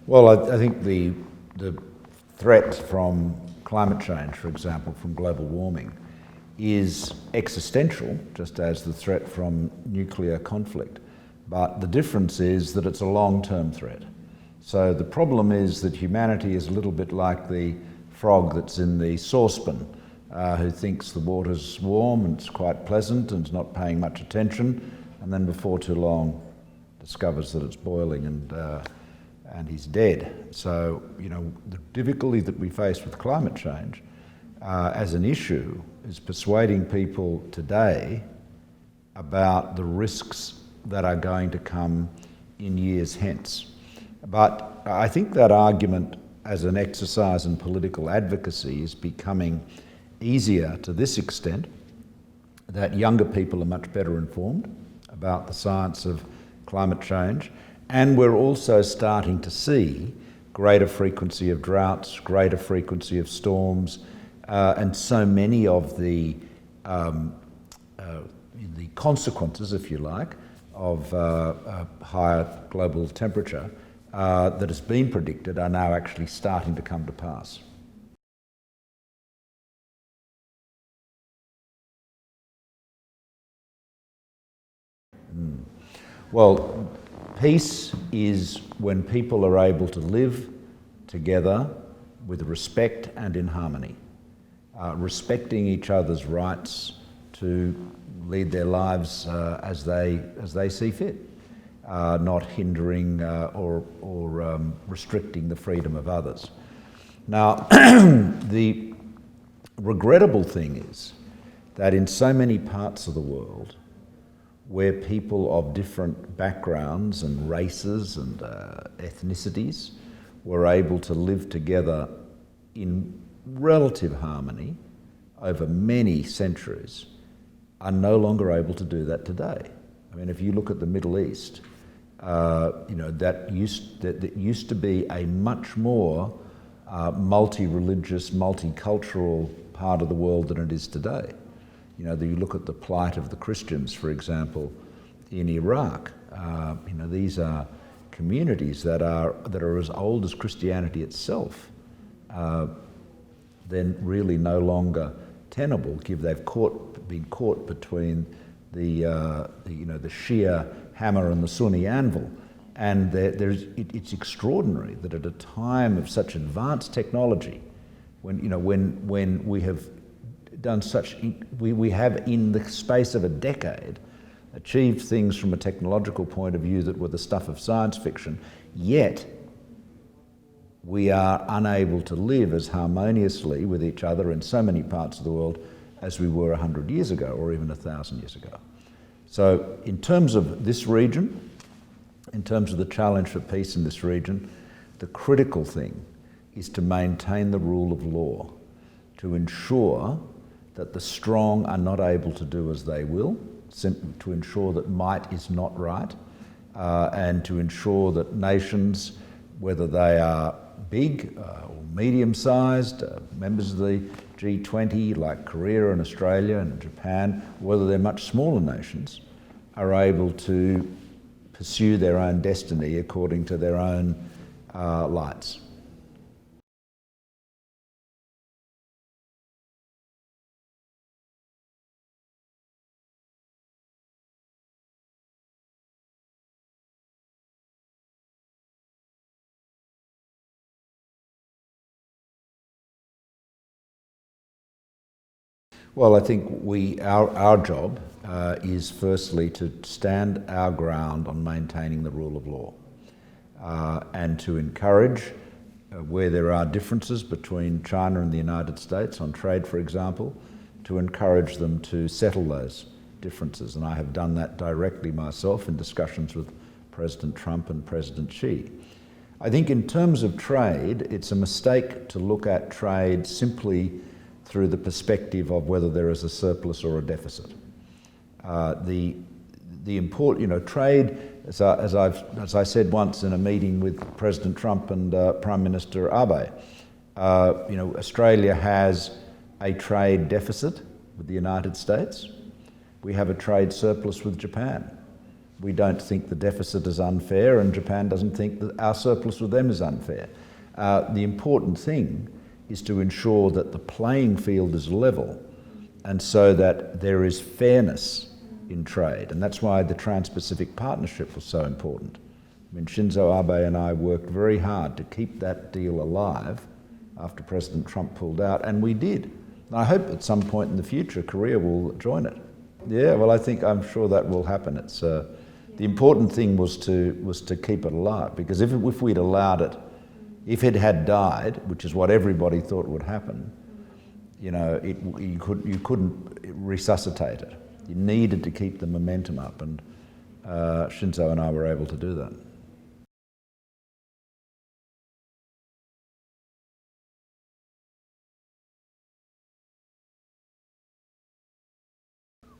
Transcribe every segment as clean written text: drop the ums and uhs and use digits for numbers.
Well, I think the threat from climate change, for example, from global warming, is existential, just as the threat from nuclear conflict. But the difference is that it's a long-term threat. So the problem is that humanity is a little bit like the frog that's in the saucepan, who thinks the water's warm and it's quite pleasant and is not paying much attention, and then before too long discovers that it's boiling and he's dead. So, the difficulty that we face with climate change as an issue is persuading people today about the risks that are going to come in years hence. But I think that argument as an exercise in political advocacy is becoming easier to this extent, that younger people are much better informed about the science of climate change, and we're also starting to see greater frequency of droughts, greater frequency of storms, and so many of the consequences, if you like, of higher global temperature that has been predicted are now actually starting to come to pass. Well, peace is when people are able to live together with respect and in harmony, respecting each other's rights to lead their lives as they see fit, not hindering or restricting the freedom of others. Now, the regrettable thing is that in so many parts of the world, where people of different backgrounds and races and ethnicities were able to live together in relative harmony over many centuries, are no longer able to do that today. I mean, if you look at the Middle East, that used to be a much more multi-religious, multicultural part of the world than it is today. You look at the plight of the Christians, for example, in Iraq. These are communities that are as old as Christianity itself. Then really no longer tenable. They've been caught between the Shia hammer and the Sunni anvil, and it's extraordinary that at a time of such advanced technology, when we have done we have in the space of a decade achieved things from a technological point of view that were the stuff of science fiction, yet we are unable to live as harmoniously with each other in so many parts of the world as we were 100 years ago or even 1,000 years ago. So in terms of this region, in terms of the challenge for peace in this region, the critical thing is to maintain the rule of law, to ensure that the strong are not able to do as they will, to ensure that might is not right, and to ensure that nations, whether they are big or medium-sized, members of the G20 like Korea and Australia and Japan, whether they're much smaller nations, are able to pursue their own destiny according to their own lights. Well, I think our job is firstly to stand our ground on maintaining the rule of law and to encourage where there are differences between China and the United States on trade, for example, to encourage them to settle those differences. And I have done that directly myself in discussions with President Trump and President Xi. I think in terms of trade, it's a mistake to look at trade simply through the perspective of whether there is a surplus or a deficit. The important, trade, as I said once in a meeting with President Trump and Prime Minister Abe, Australia has a trade deficit with the United States. We have a trade surplus with Japan. we don't think the deficit is unfair, and Japan doesn't think that our surplus with them is unfair. The important thing is to ensure that the playing field is level, and so that there is fairness in trade. And that's why the Trans-Pacific Partnership was so important. I mean, Shinzo Abe and I worked very hard to keep that deal alive after President Trump pulled out, and we did. And I hope at some point in the future Korea will join it. Yeah, well, I'm sure that will happen. It's the important thing was to keep it alive, because if we'd allowed it, if it had died, which is what everybody thought would happen, you couldn't resuscitate it. You needed to keep the momentum up, and Shinzo and I were able to do that.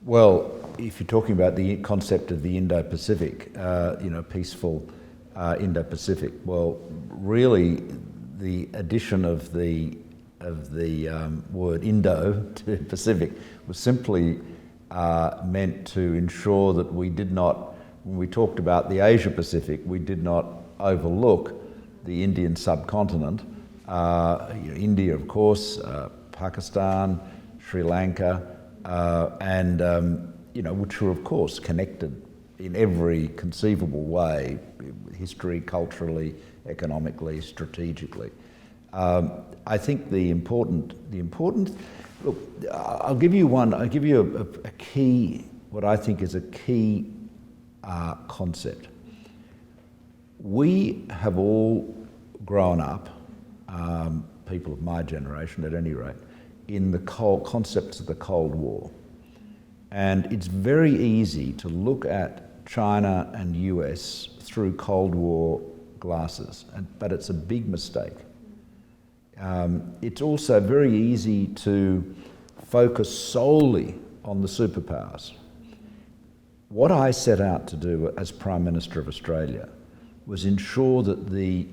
Well, if you're talking about the concept of the Indo-Pacific, peaceful Indo-Pacific, well, really, the addition of the word Indo to Pacific was simply meant to ensure that we did not, when we talked about the Asia-Pacific, we did not overlook the Indian subcontinent, India, of course, Pakistan, Sri Lanka, which were, of course, connected in every conceivable way, history, culturally, economically, strategically. I think the important. Look, I'll give you a key, what I think is a key concept. We have all grown up, people of my generation at any rate, in the concepts of the Cold War. And it's very easy to look at China and US through Cold War glasses, but it's a big mistake. It's also very easy to focus solely on the superpowers. What I set out to do as Prime Minister of Australia was ensure that the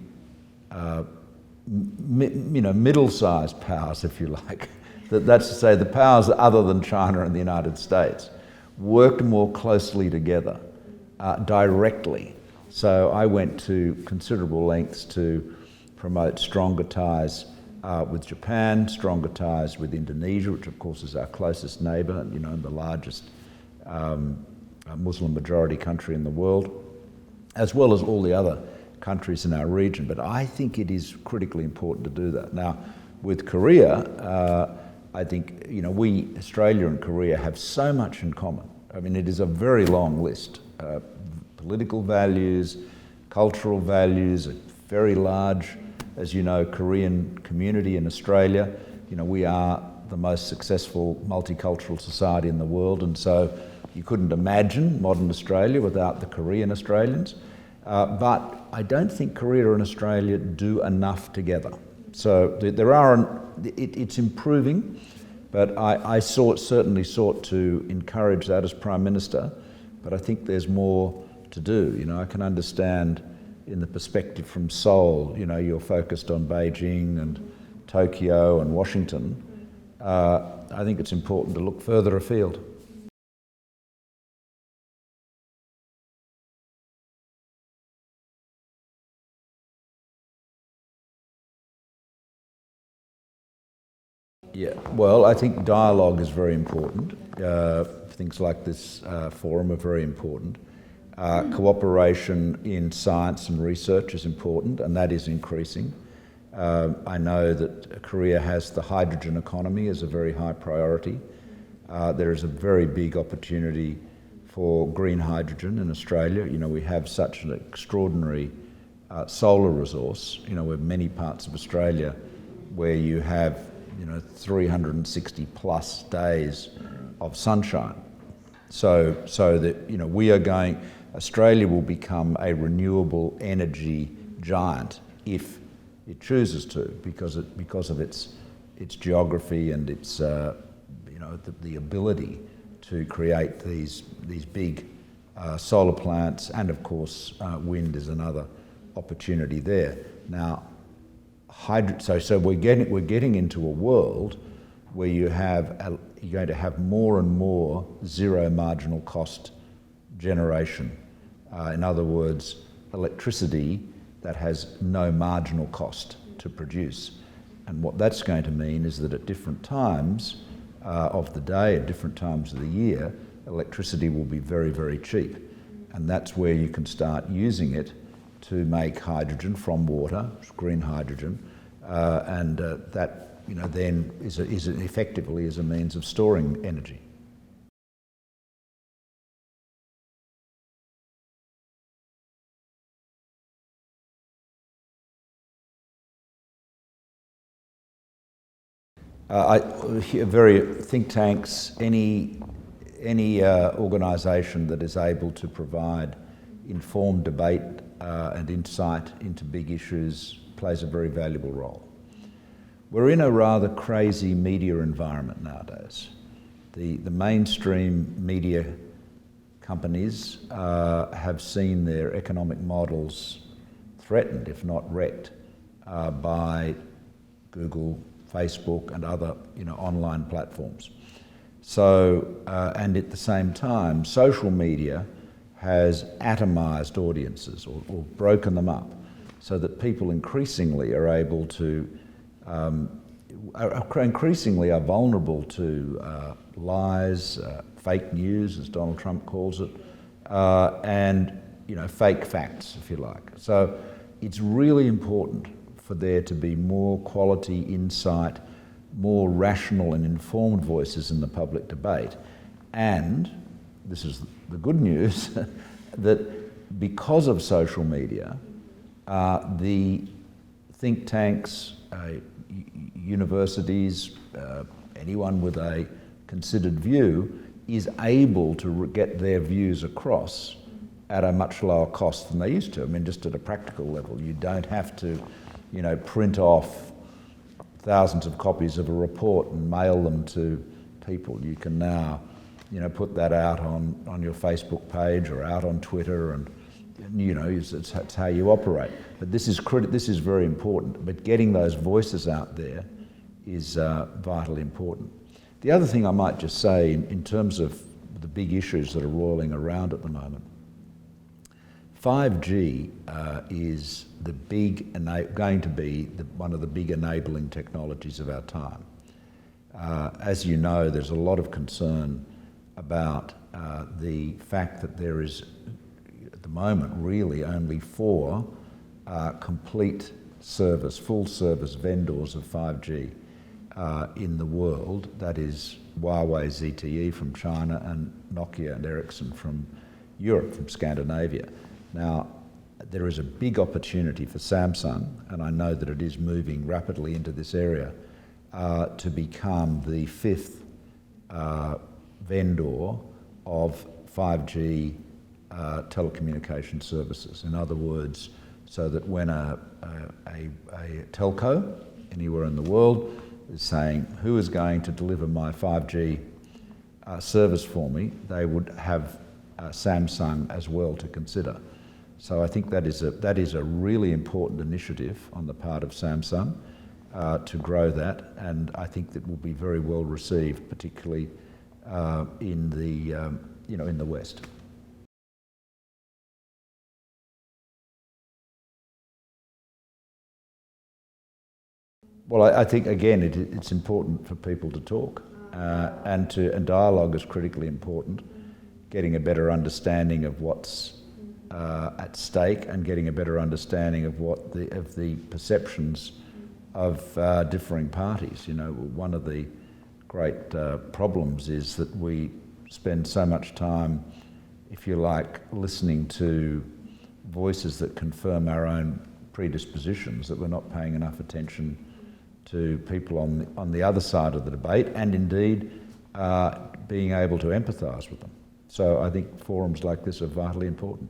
middle-sized powers, if you like, that's to say the powers other than China and the United States, worked more closely together, directly. So I went to considerable lengths to promote stronger ties with Japan, stronger ties with Indonesia, which of course is our closest neighbour, and the largest Muslim majority country in the world, as well as all the other countries in our region. But I think it is critically important to do that. Now, with Korea, I think, we, Australia and Korea, have so much in common. I mean, it is a very long list. Political values, cultural values, a very large, as you know, Korean community in Australia. We are the most successful multicultural society in the world, and so you couldn't imagine modern Australia without the Korean Australians. But I don't think Korea and Australia do enough together. So it's improving, but I certainly sought to encourage that as Prime Minister, but I think there's more to do. I can understand in the perspective from Seoul, you're focused on Beijing and Tokyo and Washington. I think it's important to look further afield. Yeah, well, I think dialogue is very important. Things like this forum are very important. Cooperation in science and research is important, and that is increasing. I know that Korea has the hydrogen economy as a very high priority. There is a very big opportunity for green hydrogen in Australia. We have such an extraordinary solar resource. We have many parts of Australia where you have 360 plus days of sunshine. So that Australia will become a renewable energy giant if it chooses to, because of its geography and its the ability to create these big solar plants, and of course wind is another opportunity there. Now, so we're getting into a world where you're going to have more and more zero marginal cost generation In other words, electricity that has no marginal cost to produce. And what that's going to mean is that at different times of the day, at different times of the year, electricity will be very, very cheap. And that's where you can start using it to make hydrogen from water, green hydrogen, and that then is effectively as a means of storing energy. Think tanks, any organisation that is able to provide informed debate and insight into big issues plays a very valuable role. We're in a rather crazy media environment nowadays. The mainstream media companies have seen their economic models threatened, if not wrecked, by Google, Facebook and other online platforms. So, and at the same time, social media has atomised audiences or broken them up so that people increasingly are able to, increasingly are vulnerable to lies, fake news, as Donald Trump calls it, and fake facts, if you like. So it's really important for there to be more quality insight, more rational and informed voices in the public debate. And this is the good news, that because of social media, the think tanks, universities, anyone with a considered view is able to get their views across at a much lower cost than they used to. I mean, just at a practical level, you don't have to print off thousands of copies of a report and mail them to people. You can now, put that out on your Facebook page or out on Twitter, and it's how you operate. But this is very important. But getting those voices out there is vitally important. The other thing I might just say, in terms of the big issues that are roiling around at the moment, 5G is going to be one of the big enabling technologies of our time. As you know, there's a lot of concern about the fact that there is, at the moment, really only 4 complete service, full service vendors of 5G in the world. That is Huawei ZTE from China and Nokia and Ericsson from Europe, from Scandinavia. Now, there is a big opportunity for Samsung, and I know that it is moving rapidly into this area, to become the 5th vendor of 5G telecommunication services. In other words, so that when a telco anywhere in the world is saying, who is going to deliver my 5G service for me, they would have Samsung as well to consider. So I think that is a really important initiative on the part of Samsung to grow that, and I think that will be very well received, particularly in the West. Well, I think again it's important for people to talk, and dialogue is critically important. Getting a better understanding of what's at stake and getting a better understanding of the perceptions of differing parties. One of the great problems is that we spend so much time, if you like, listening to voices that confirm our own predispositions, that we're not paying enough attention to people on the other side of the debate, and indeed being able to empathise with them. So I think forums like this are vitally important.